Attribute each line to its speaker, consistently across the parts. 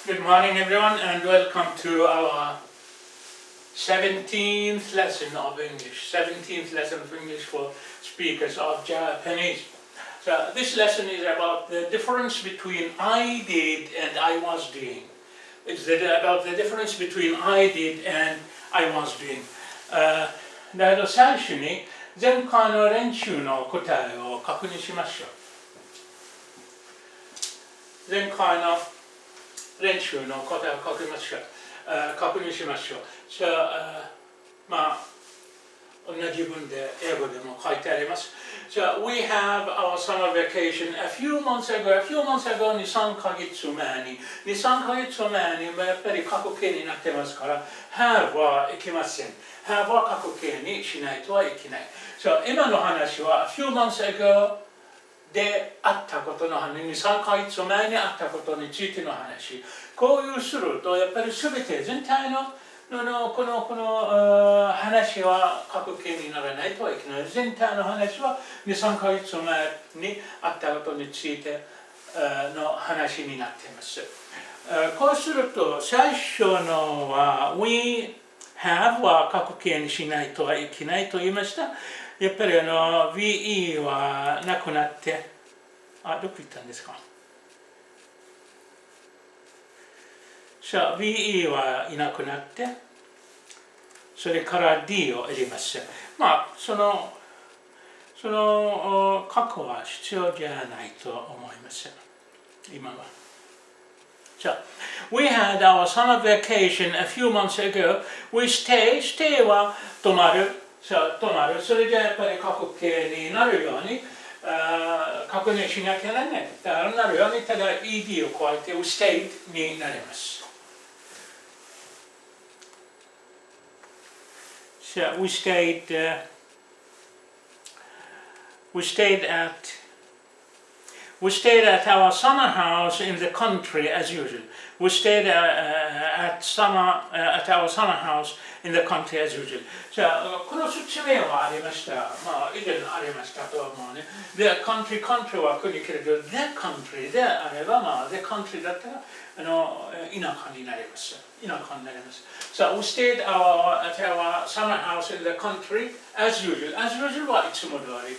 Speaker 1: Good morning everyone and welcome to our 17th lesson of English. 17th lesson of English for speakers of Japanese. So this lesson is about the difference between I did and I was doing. It's about the difference between I did and I was doing. だけど最初に前回の練習の答えを確認しましょう。前回の練習の答えを確認しましょう。じゃあ、同じ文で英語でも書いてあります。じゃあ、We have our summer vacation a few months ago に3ヶ月前にやっぱり過去形になってますから have はいけません。have は過去形にしないとはいけない。今の話は a few months agoであったことの話、3ヶ月前にあったことについての話。こういうすると、やっぱり全て全体のこの話は過去形にならないとはいけない。全体の話は2、3ヶ月前にあったことについての話になっています。こうすると、最初のは We have は過去形にしないとはいけないと言いました。やっぱりVE はなくなって、どこ行ったんですか？VE はいなくなって、それから D を入れます。その過去は必要じゃないと思います。今は。We had our summer vacation a few months ago. We stay は泊まる。それじゃやっぱり過去形になるように確認しなきゃならない。なるようにただ ED を加えて We stayed になります。We stayed at our summer house in the country as usual. We stayed at our summer house in the country as usual. じゃあ、この説明はありました。以前ありましたと思うね。The country は国けれど、the country であれば、the country だったら田舎になります。So we stayed at our summer house in the country as usual. As usual はいつも通り。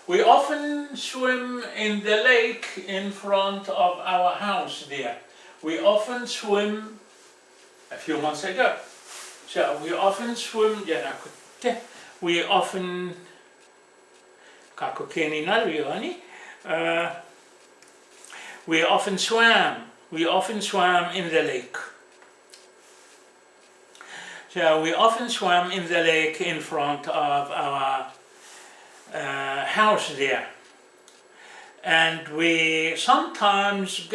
Speaker 1: We often swim in the lake in front of our house there. We often swim a few months ago. So we often swim じゃなくて We often 過去形になるようにWe often swam in the lake. So we often swam in the lake in front of our house there. And we sometimes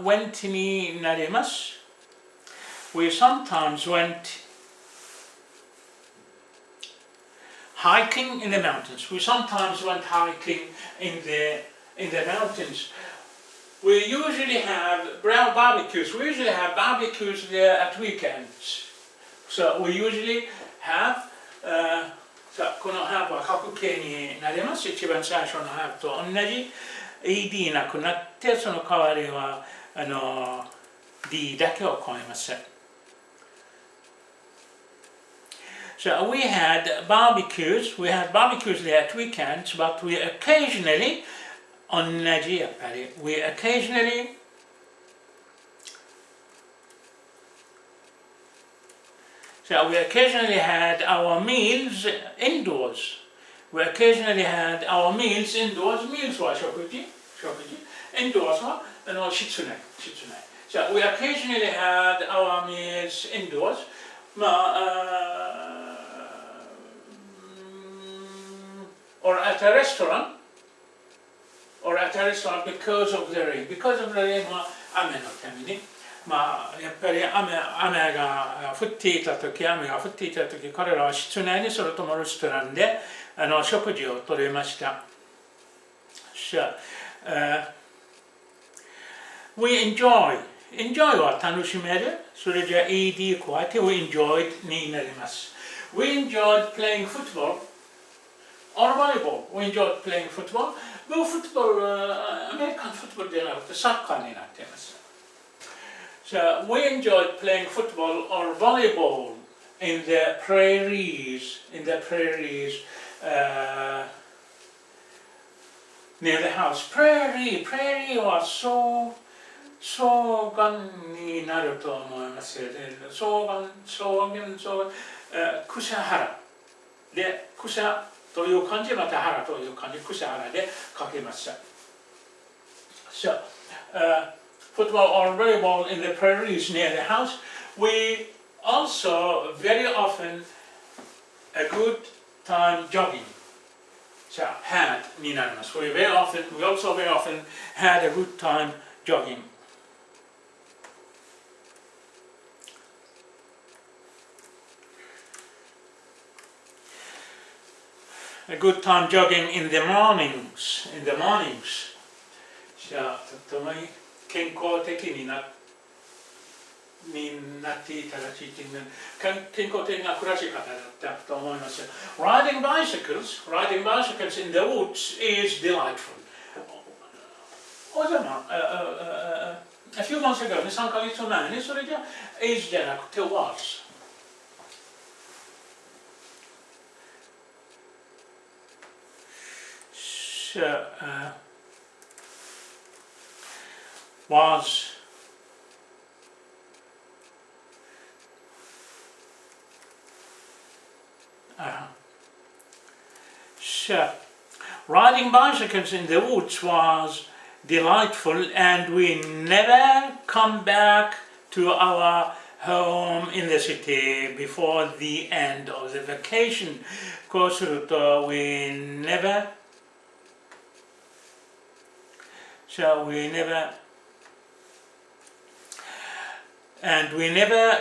Speaker 1: wentになります。We sometimes went hiking in the mountains. We sometimes went hiking in the mountains. We usually have barbecues. We usually have barbecues there at weekends. So we usually have このハーブは過去形になります。一番最初のハーブと同じ ED なくなってその代わりはD だけを加えます。So we had barbecues there at weekends, but we occasionally 同じやっぱり we occasionally had our meals indoors. Meals は食事 Indoors は室内 So we occasionally had our meals indoors. Or at a restaurant because of the rain. Because of the rain は雨のためにやっぱり雨が降っていた時彼らは室内にそれともレストランで食事をとりました。We enjoy は楽しめる。それじゃ ED 加えて We enjoyed になります。We enjoyed playing football or volleyball. We enjoyed playing football. Football, American football トじゃなくてサッカーになっています。So we enjoyed playing football or volleyball in the prairies, near the house. Prairie は草原になると思います。草原、草原で、草という漢字、また原という漢字、草原で書きました。So, football or volleyball in the prairies near the house. We also very often a good time jogging. So, had になります。We also very often had a good time jogging. A good time jogging in the mornings. じゃあ、とても健康的になっていたらしいという健康的な暮らし方だったと思います。Riding bicycles in the woods is delightful. a few months ago, 3ヶ月前にそれじゃ is じゃなくて was. Was riding bicycles in the woods was delightful, and we never come back to our home in the city before the end of the vacation. こうすると we never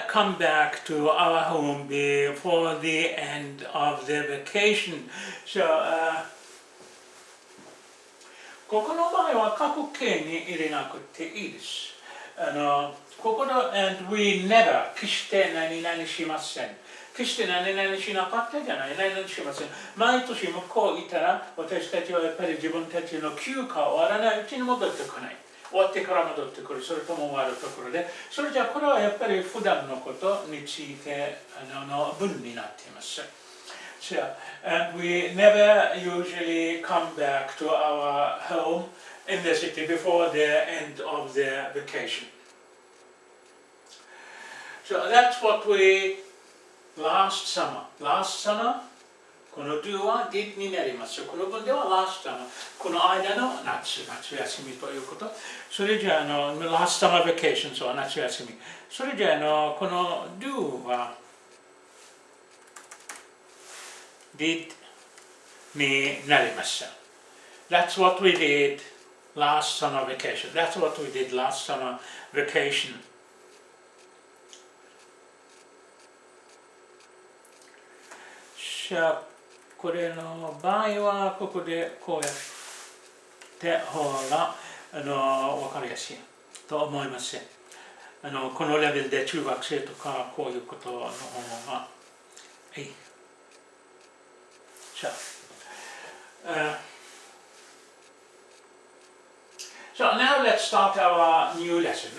Speaker 1: come back to our home before the end of the vacation. So, ここの場合は過去形に入れなくていいです。ここの and we never 決して何々しません。決して何々しなかったじゃない、何々しません。毎年向こういたら、私たちはやっぱり自分たちの休暇を終わらないうちに戻ってこない。終わってから戻ってくる、それとも終わるところで、それじゃこれはやっぱり普段のことについての文になっています。So, and we never usually come back to our home in the city before the end of the vacation. So that's what we last summer, この do は did になります。この文では last summer、この間の夏休みということ。それじゃlast summer vacations は夏休み。それじゃこの do は did になりました。That's what we did last summer vacation. That's what we did last summer vacation. これの場合はここでこうやって方が分かりやすいと思います。このレベルで中学生とかこういうことの方がいい。So now let's start our new lesson.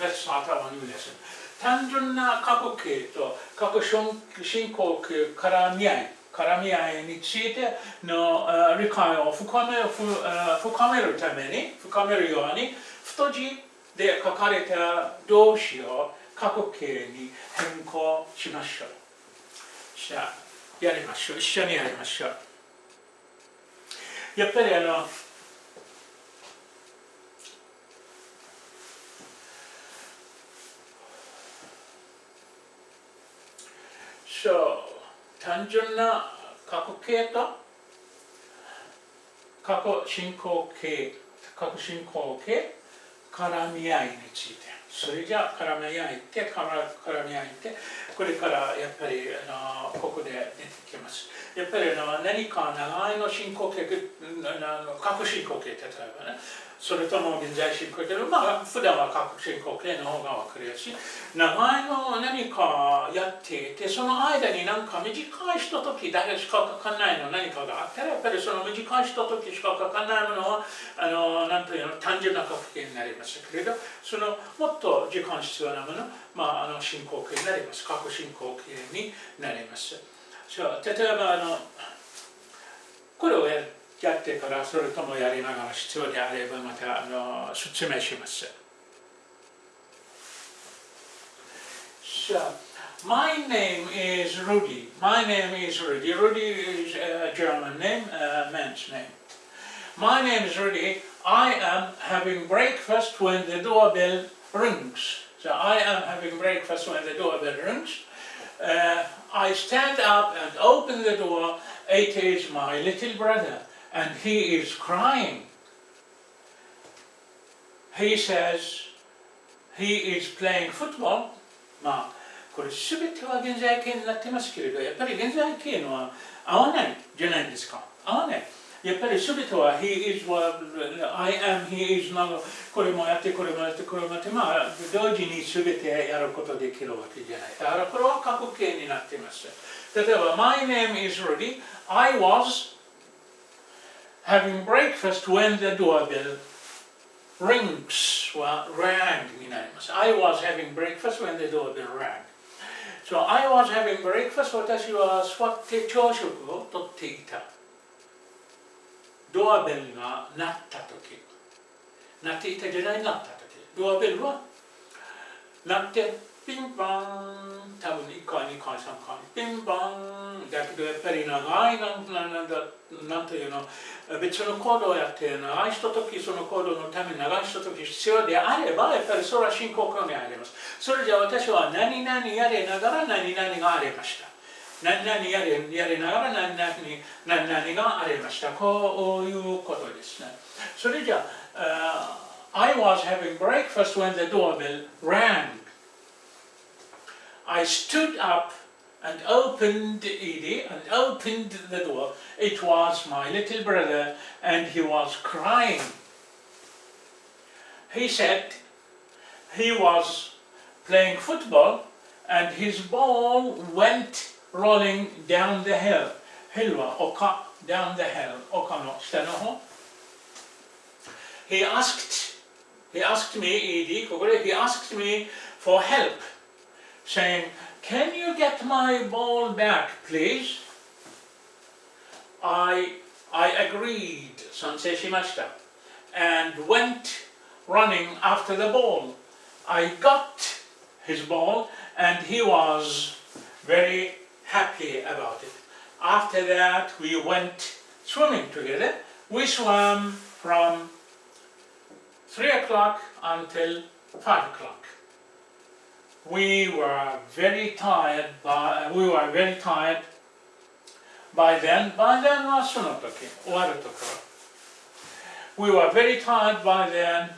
Speaker 1: 単純な過去形と過去進行形絡み合いについての理解を深めるように太字で書かれた動詞を過去形に変更しましょう。じゃあやりましょう。一緒にやりましょう。やっぱり単純な過去形と過去進行形絡み合いについてそれじゃあ絡み合いて、これからやっぱりここで出てきます。やっぱり何か長いの進行形、過去進行形、例えばね、それとも現在進行形、まあ普段は過去進行形の方が分かりやすい。長いの何かやっていて、その間になんか短いひとときだけしかかかんないの何かがあったら、やっぱりその短いひとときしかかかんないものはなんというの単純な過去形になりますけれど、そのもっと時間必要なもの、進行形になります。過去進行形になります。例えばこれをやってから、それともやりながら必要であればまた説明します。My name is Rudy. My name is Rudy. Rudy is a German name, a man's name. My name is Rudy. I am having breakfast when the doorbell rings. So I am having breakfast when the doorbell rings. I stand up and open the door. It is my little brother, and he is crying. He says he is playing football. これ全ては現在形になってますけれど、やっぱり現在形のは合わないじゃないですか。合わない。やっぱり全ては he is what I am, he is not これもやってこれもやってこれもやって同時に全てやることできるわけじゃない。だからこれは過去形になっています。例えば My name is Rudy. I was having breakfast when the doorbell rings は rang になります。I was having breakfast when the doorbell rang. So I was having breakfast. 私は座って朝食をとっていた。ドアベルが鳴ったとき、鳴っていたじゃない、鳴ったとき、ドアベルは鳴ってピンポン、多分1回、2回、3回、ピンポンだけどやっぱり長いなんというの、別の行動をやって長いひととき、その行動のために長いひととき必要であれば、やっぱりそれは進行形にあります。それじゃ私は何々やりながら何々がありました。何々やりながら何々がありました。こういうことですね。それじゃI was having breakfast when the doorbell rang. I stood up and opened the door. It was my little brother and he was crying. He said he was playing football and his ball went rolling down the hill. Hill は丘 down the hill 丘の下の方。He asked me, ここで he asked me for help, saying, "Can you get my ball back, please?" I agreed, 賛成しました。And went running after the ball. I got his ball and he was very happy about it. After that, we went swimming together. We swam from 3 o'clock until 5 o'clock. We were very tired by then. By then はその時、終わるところ。We were very tired by then,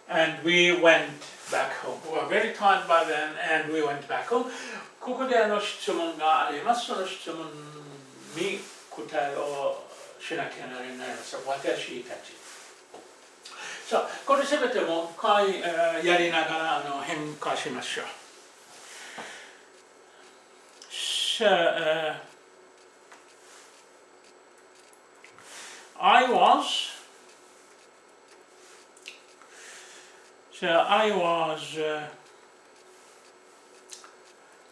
Speaker 1: and we went back home. We were very tired by then, and we went back home. ここで質問があります。その質問に答えをしなきゃならないです。私たち。さあ、これすべてもう一回やりながら変化しましょう。さあ、I was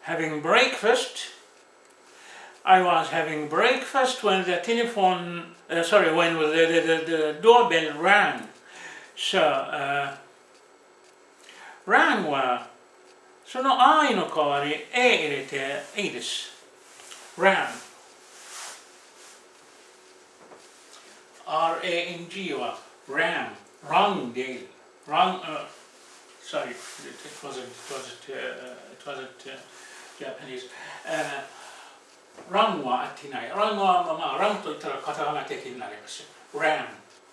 Speaker 1: having breakfast. I was having breakfast when the when the doorbell rang. So, rang はその I の代わり A 入れていいです。rang R-A-N-G は rang でいい。Sorry, it wasn't Japanese. rang は合ってない。rang はrang と言ったらカタカナ的になります。rang.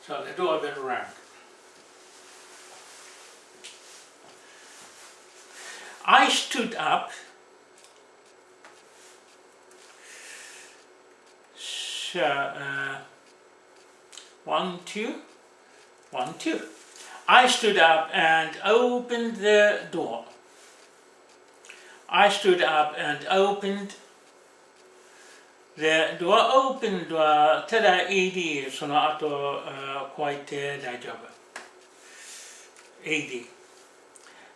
Speaker 1: So the doorbell rang. I stood up. So, 1, 2, 1, 2. I stood up and opened the door. I stood up and opened the door. Opened はただ AD その後加えて大丈夫。AD.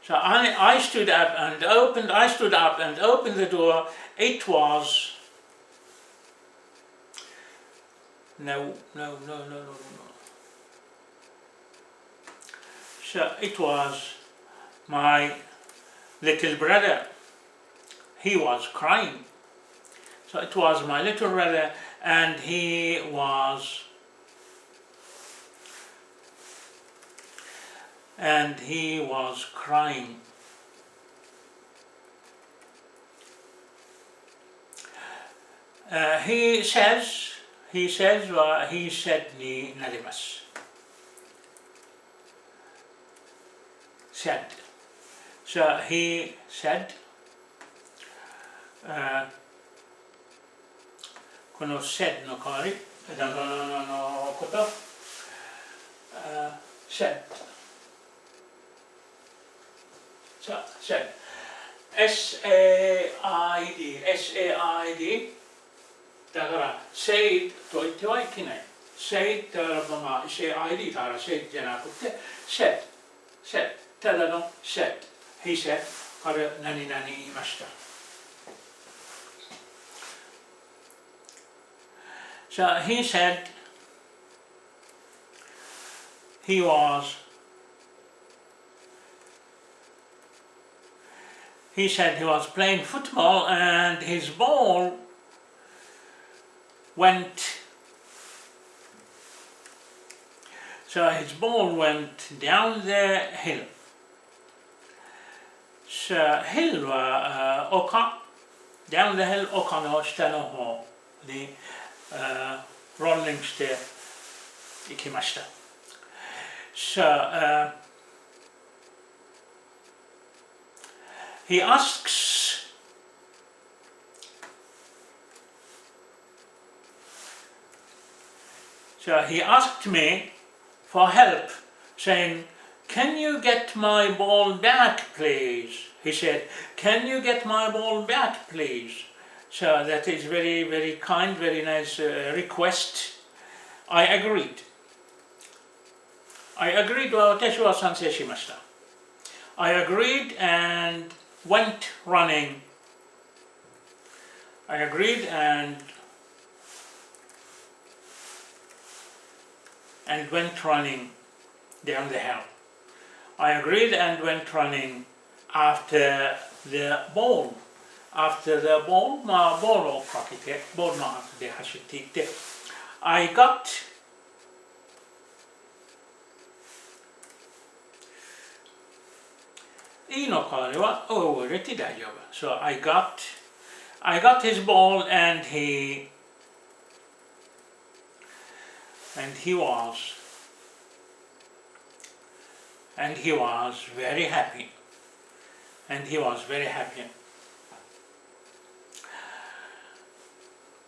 Speaker 1: So I stood up and opened. I stood up and opened the door. It was no. So it was my little brother. He was crying. So it was my little brother, and he was crying. He said になります。said. So he said, この said の代わりのこと、said. So said. S-A-I-D だから said と言ってはいけない。said だからS-A-I-D だから said じゃなくて said ただの said he said 彼は何々言いました。So he said he was playing football and his ball went down the hill. So hill は丘 down the hill 丘の下の方にローリングしていきました。So he asks he asked me for help, saying, "Can you get my ball back, please?" He said, "Can you get my ball back, please?" So that is very, very kind, very nice request. I agreed. は私は賛成しました。I agreed and went running. I agreed and went running down the hill. I agreed and went running after the ball. After the ball, ボールをかけて、ボールの後で走っていって、I got E の代わりは覚えて大丈夫。So I got his ball and he was very happy.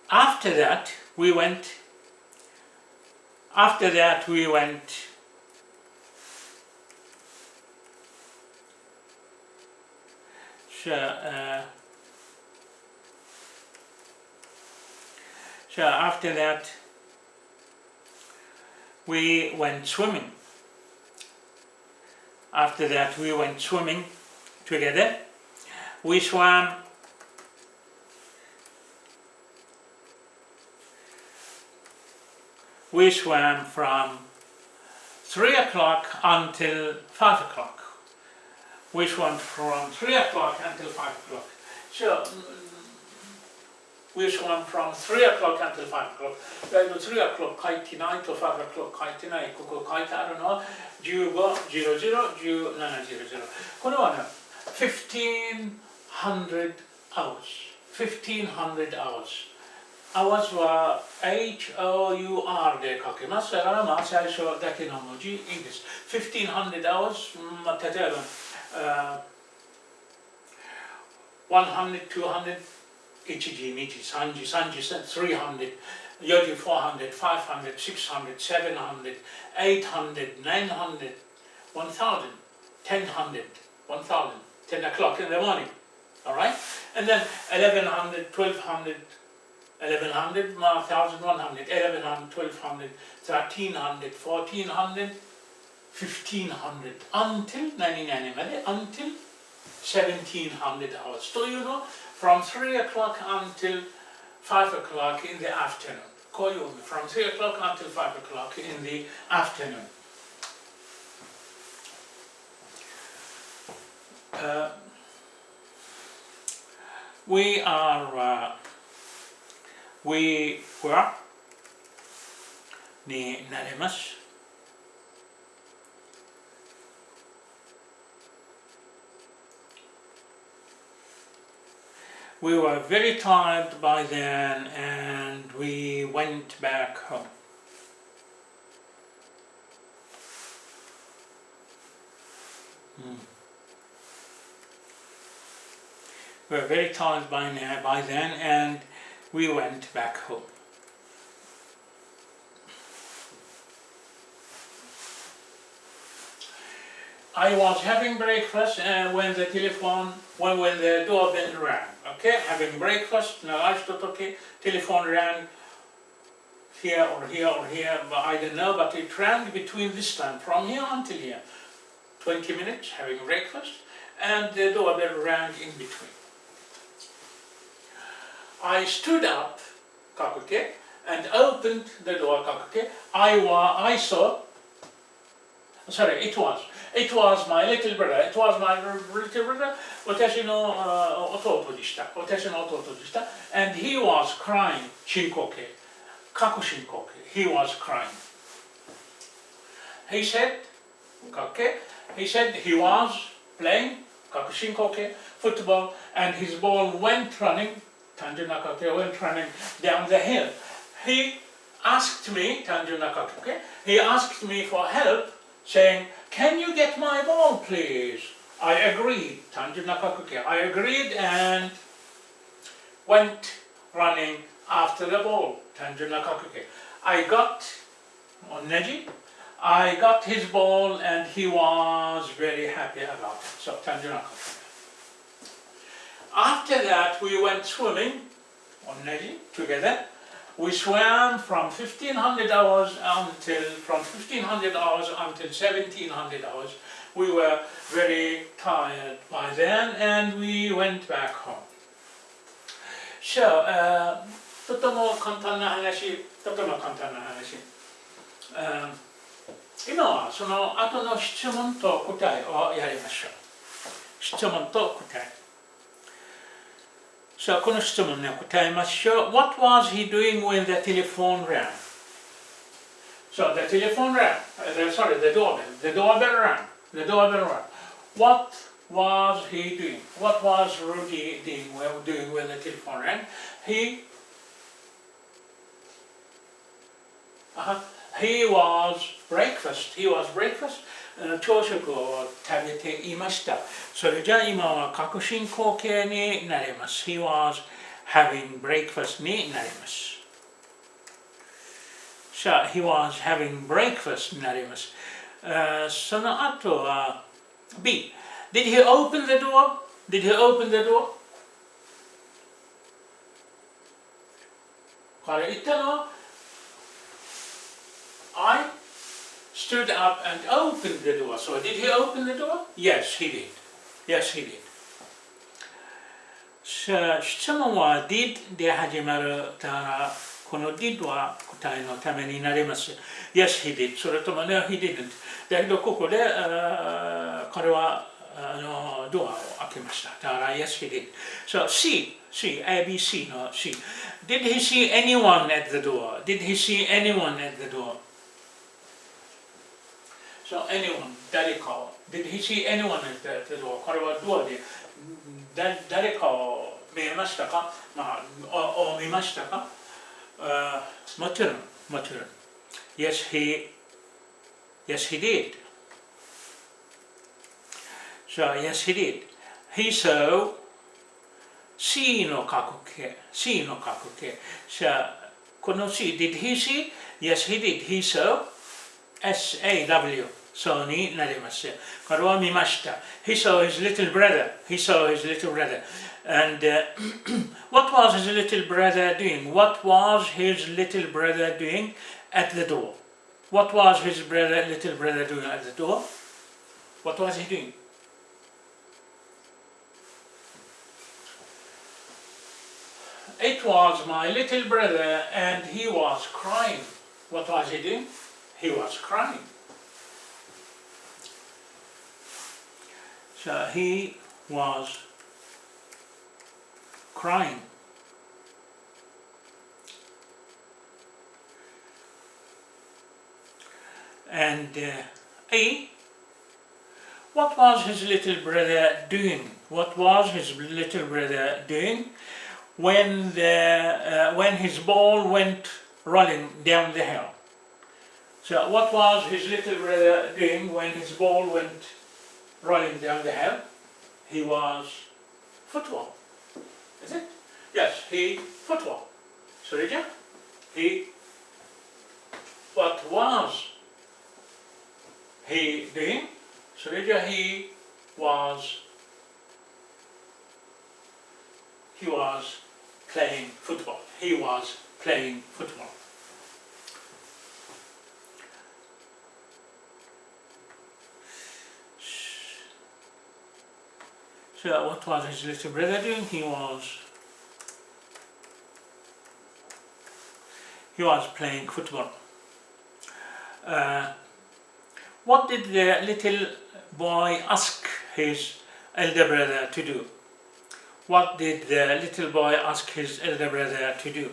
Speaker 1: After that we went so after that we went swimming. Together. We swam from 3 o'clock until 5 o'clock. We swam from 3 o'clock until 5 o'clock. So we swam from 3 o'clock until 5 o'clock. だいぶ3 o'clock 書いてないと5 o'clock 書いてない。ここ書いてあるのは15:00、17:00。これはね、1500 hours. 1500 hours. hours は HOUR で書けます。だからまあ最初だけの文字いいです。1500 hours、例えば 100, 200, 1時、2時、3時、3時、300、4時、400, 500, 600, 700, 800, 900, 1000, 1000, 1000, 10 o'clock in the morning. Alright? And then 1100, 1200, 1100, 1100, 1100, 1200, 1300, 1400, 1500 until 99 until 1700 hours. So you know, from 3 o'clock until 5 o'clock in the afternoon. From 3 o'clock until 5 o'clock in the afternoon. We were になれます。We were very tired by then and we went back home. We were very tired by then and we went back home. I was having breakfast when the doorbell rang. Okay, having breakfast, налажто токи, telephone rang here or here or here, but I don't know, but it rang between this time, from here until here. 20 minutes having breakfast, and the doorbell rang in between. I stood up, kakuke, and opened the door, kakuke. It was my little brother. 私の弟でした。And he was crying. 深呼吸。過去深呼吸。He was crying. He said he was playing 過去深呼吸 football and his ball went running. 単純な呼吸 went running down the hill. He asked me for help, saying, "Can you get my ball, please?" I agreed. I agreed and went running after the ball. I got his ball and he was very happy about it. So, after that, we went swimming together. We swam from 1500 hours until 1700 hours. We were very tired by then and we went back home. So, とても簡単な話。今はその後の質問と答えをやりましょう。質問と答え。So, この質問に答えましょう。What was he doing when the telephone rang? So, the telephone rang. The doorbell rang. What was he doing? What was Rudy doing when the telephone rang? He was breakfast. 朝食を食べていました。それじゃあ今は確信後形になります。He was having breakfast になります。さあ、he was having breakfast になります。その後は B. Did he open the door? これ言ったのI stood up and opened the door. So did he open the door? Yes, he did. So, 質問は did で始まるだからこの did は答えのためになります。Yes, he did. それともね、he didn't. だけどここで彼はドアを開けました。だから yes, he did. So C, ABC の C. Did he see anyone at the door? So anyone, 誰かを Did he see anyone at the door? これはドアで誰かを見えましたか？見ましたか？もちろん。Yes, he did. So yes, he did. He saw C の過去形 C の過去形じゃあこの C did he see? Yes he did he saw SAW そうになります。これは見ました。He saw his little brother. He saw his little brother. And what was his little brother doing? What was his little brother doing at the door? What was his little brother doing at the door? What was he doing? It was my little brother and he was crying. What was he doing? He was crying. So he was crying. And A, what was his little brother doing? What was his little brother doing when his ball went rolling down the hill? So what was his little brother doing when his ball went rolling down the hill? He was football. Is it? Yes, he football. So he, what was he doing? So he was playing football. He was playing football. So what was his little brother doing? He was playing football. What did the little boy ask his elder brother to do? What did the little boy ask his elder brother to do?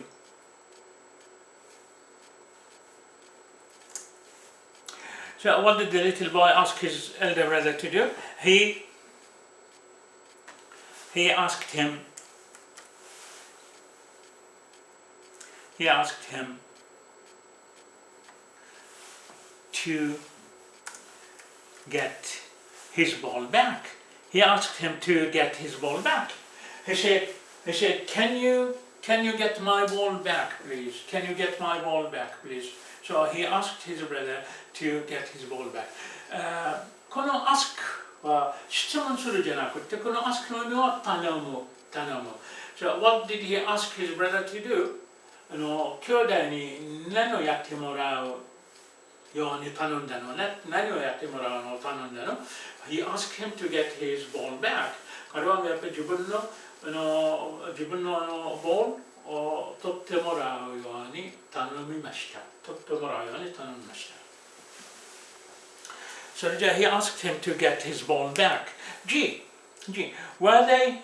Speaker 1: So what did the little boy ask his elder brother to do? He asked him to get his ball back. He asked him to get his ball back. He said, can you get my ball back, please? Can you get my ball back, please? So he asked his brother to get his ball back. この ask は質問するじゃなくて、この ask の意味は頼む。So what did he ask his brother to do? 兄弟に何をやってもらうように頼んだのね。何をやってもらうのを頼んだの。He asked him to get his ball back. 彼はやっぱり自分のボールを取ってもらうように頼みました。取ってもらうように頼みました。So he asked him to get his ball back. G. Were they?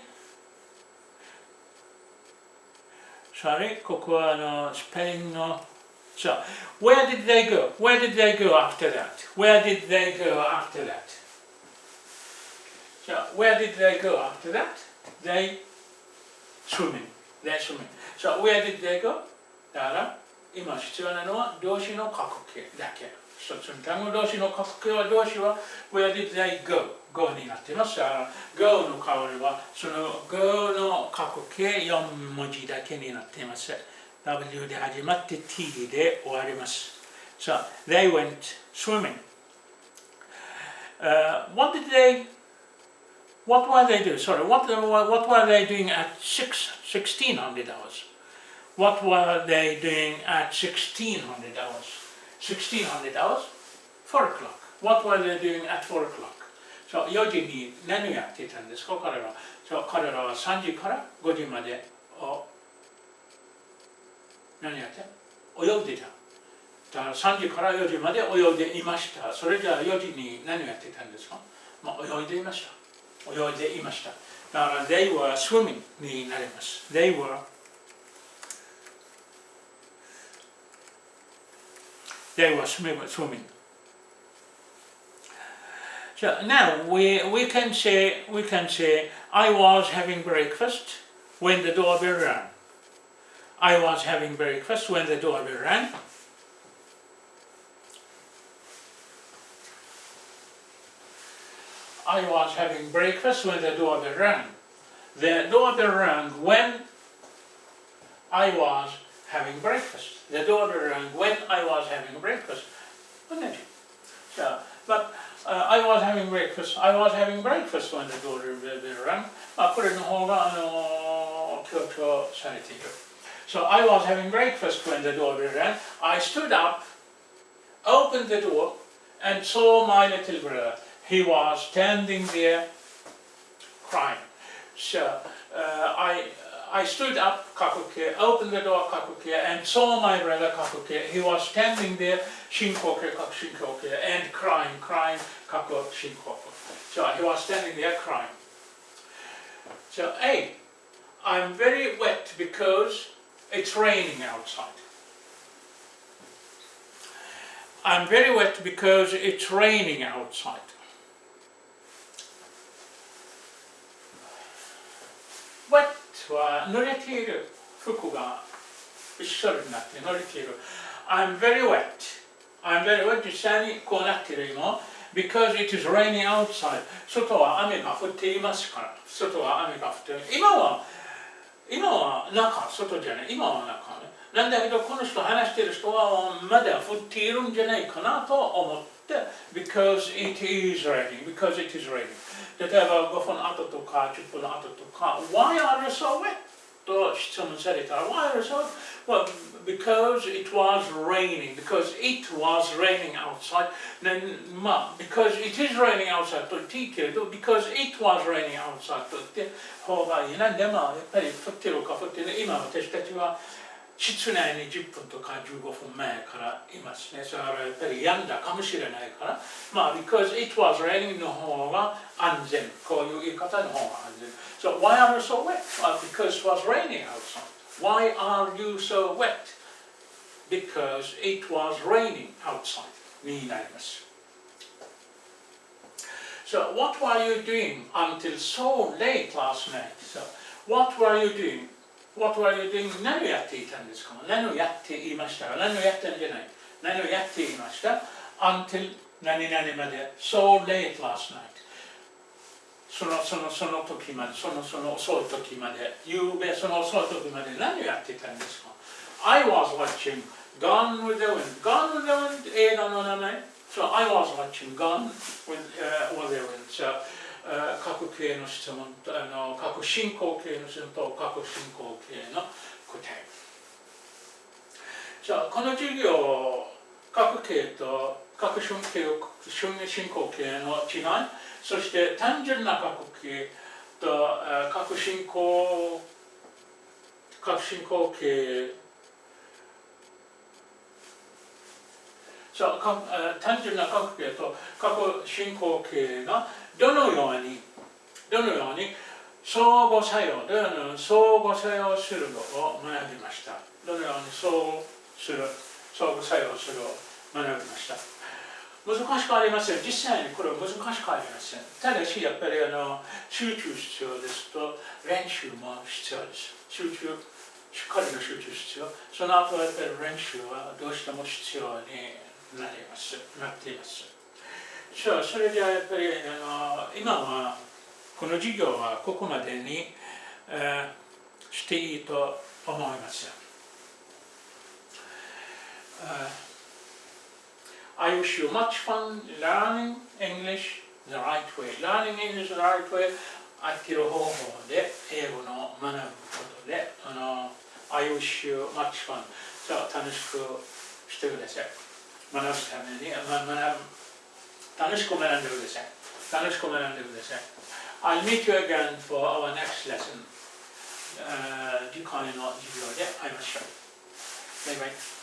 Speaker 1: Sorry, ここはスペインの。So, where did they go? Where did they go after that? Where did they go after that? So, where did they go after that? They swimming. They're swimming. So, where did they go? だから今必要なのは動詞の過去形だけ。一つの単語動詞の過去形は動詞は Where did they go? Go になっています。だから Go の代わりはその Go の過去形4文字だけになっています。W で始まって T で終わります。So, they went swimming. What were they doing? Sorry, what were they doing at 1600 hours? What were they doing at 1600 hours? 1600 hours? 4 o'clock. What were they doing at 4 o'clock? So, 4時に何をやっていたんですか、彼らは。So, 彼らは3時から5時まで何やって泳いでいた。だから3時から4時まで泳いでいました。それじゃあ4時に何をやっていたんですか、泳いでいました。だから they were swimming になります。They were swimming. So now we can say I was having breakfast when the doorbell rang. I was having breakfast when the doorbell rang. I was having breakfast when the doorbell rang. The doorbell rang when I was having breakfast. The doorbell rang when I was having breakfast. So, but I was having breakfast when the doorbell rang. これの方が強調されている。So I was having breakfast when the doorbell rang. I stood up, opened the door, and saw my little brother. He was standing there crying. So I stood up, opened the door, and saw my brother, he was standing there, and crying, So he was standing there crying. So A, I'm very wet because it's raining outside. I'm very wet because it's raining outside. Wet は濡れている服が一緒になって濡れている。I'm very wet. I'm very wet 実際にこうなっている今 because it is raining outside. 外は雨が降っていますから。外は雨が降っている。今は中、外じゃない。今は中ね。なんだけどこの人話している人はまだ降っているんじゃないかなと思って because it is raining. 例えば5分後とか10分後とか Why are you so wet? と質問されたら Why are you so wet? Well, because it was raining outside. Because it is raining outside と言っていいけれど because it was raining outside と言って方がいいな。でもやっぱり降ってるか降ってない。今私たちは室内に10分とか15分前からいますね。それはやっぱり止んだかもしれないから、because it was raining の方が安全。こういう言い方の方が安全。So why are you so wet? Because it was raining outside. Why are you so wet? Because it was raining outside. になります。So what were you doing until so late last night? So what were you doing?What were you doing? 何をやっていたんですか？何をやっていましたか？何をやったんじゃない。何をやっていました until 何々まで so late last night その時までその遅い時まで夕べその遅い時まで何をやっていたんですか？ I was watching Gone with the Wind Gone with the Wind 映画の名前 So I was watching Gone with the Wind So過去形の質問と過去進行形の質問と過去進行形の答え。じゃあこの授業過去形と過去進行形の違い、そして単純な過去形と過去進行形単純な過去形と過去進行形がどのように相互作用するのを学びました。どのように相互作用するを学びました。難しくありません。実際にこれは難しくありません。ただしやっぱり集中必要ですと練習も必要です。しっかりの集中必要。その後はやっぱり練習はどうしても必要になっています。それじゃあやっぱり今はこの授業はここまでに、していいと思います。I wish you much fun learning English the right way. Learning English the right way 合ってる方法で英語の学ぶことでI wish you much fun 楽しくしてください。学ぶために楽しく学んでください。I'll meet you again for our next lesson. 次回の授業で会いましょう。バイバイ。